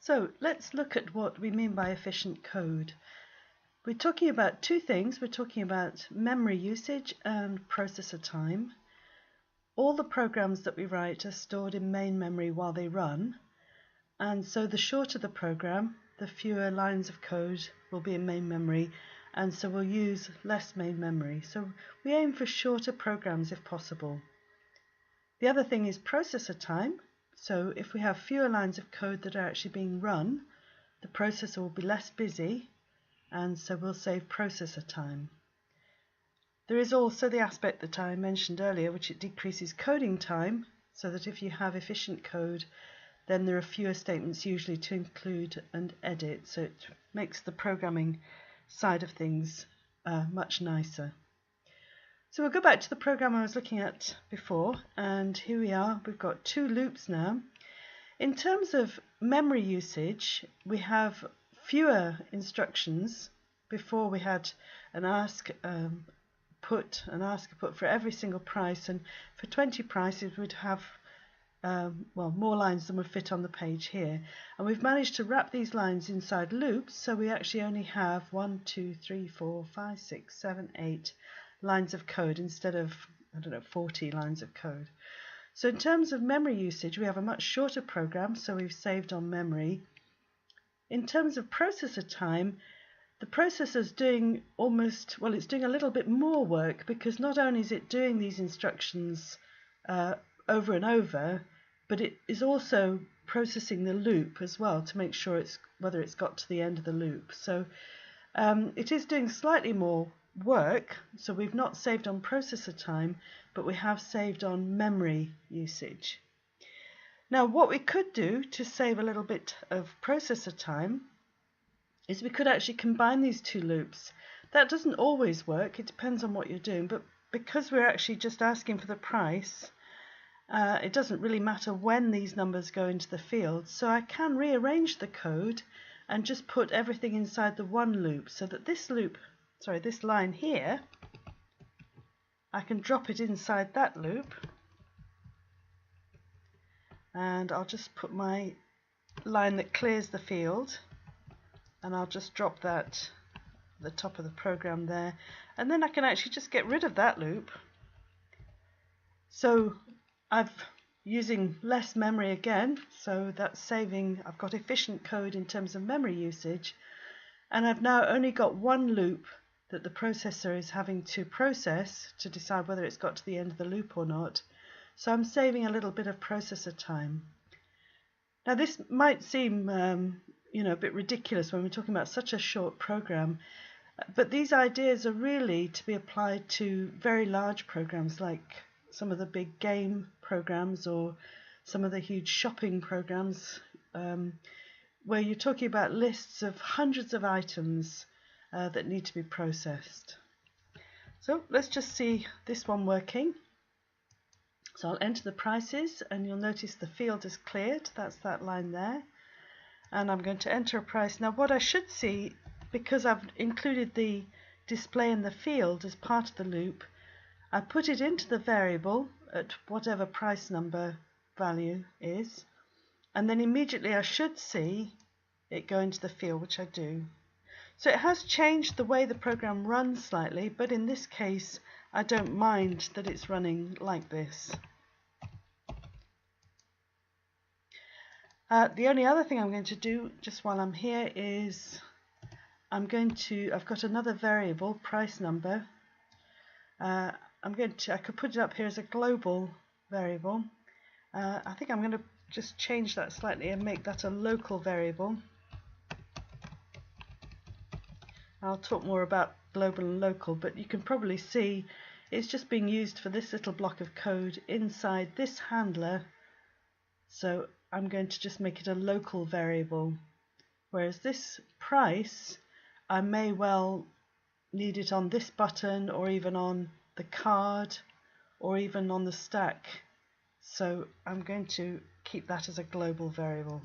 So let's look at what we mean by efficient code. We're talking about two things. We're talking about memory usage and processor time. All the programs that we write are stored in main memory while they run, and so the shorter the program, the fewer lines of code will be in main memory, and so we'll use less main memory. So we aim for shorter programs if possible. The other thing is processor time. So if we have fewer lines of code that are actually being run, the processor will be less busy, and so we'll save processor time. There is also the aspect that I mentioned earlier, which it decreases coding time, so that if you have efficient code, then there are fewer statements usually to include and edit, so it makes the programming side of things much nicer. So we'll go back to the program I was looking at before, and here we are. We've got two loops now. In terms of memory usage, we have fewer instructions. Before we had an ask, put, an ask, put for every single price, and for 20 prices we'd have more lines than would fit on the page here. And we've managed to wrap these lines inside loops, so we actually only have 1, 2, 3, 4, 5, 6, 7, 8 lines of code instead of, 40 lines of code. So in terms of memory usage, we have a much shorter program, so we've saved on memory. In terms of processor time, the processor's doing it's doing a little bit more work, because not only is it doing these instructions over and over, but it is also processing the loop as well to make sure whether it's got to the end of the loop. So it is doing slightly more work, so we've not saved on processor time, but we have saved on memory usage. Now what we could do to save a little bit of processor time is we could actually combine these two loops. That doesn't always work, it depends on what you're doing, but because we're actually just asking for the price, it doesn't really matter when these numbers go into the field, so I can rearrange the code and just put everything inside the one loop, so that this line here, I can drop it inside that loop, and I'll just put my line that clears the field, and I'll just drop that at the top of the program there, and then I can actually just get rid of that loop. So I'm using less memory again, so that's saving. I've got efficient code in terms of memory usage, and I've now only got one loop that the processor is having to process to decide whether it's got to the end of the loop or not. So I'm saving a little bit of processor time. Now this might seem a bit ridiculous when we're talking about such a short program, but these ideas are really to be applied to very large programs, like some of the big game programs or some of the huge shopping programs, where you're talking about lists of hundreds of items that need to be processed. So let's just see this one working. So I'll enter the prices, and you'll notice the field is cleared. That's that line there. And I'm going to enter a price. Now what I should see, because I've included the display in the field as part of the loop, I put it into the variable at whatever price number value is, and then immediately I should see it go into the field, which I do. So it has changed the way the program runs slightly, but in this case I don't mind that it's running like this. The only other thing I'm going to do just while I'm here is I've got another variable, price number. I could put it up here as a global variable. I think I'm going to just change that slightly and make that a local variable. I'll talk more about global and local, but you can probably see it's just being used for this little block of code inside this handler. So I'm going to just make it a local variable, whereas this price, I may well need it on this button, or even on the card, or even on the stack. So I'm going to keep that as a global variable.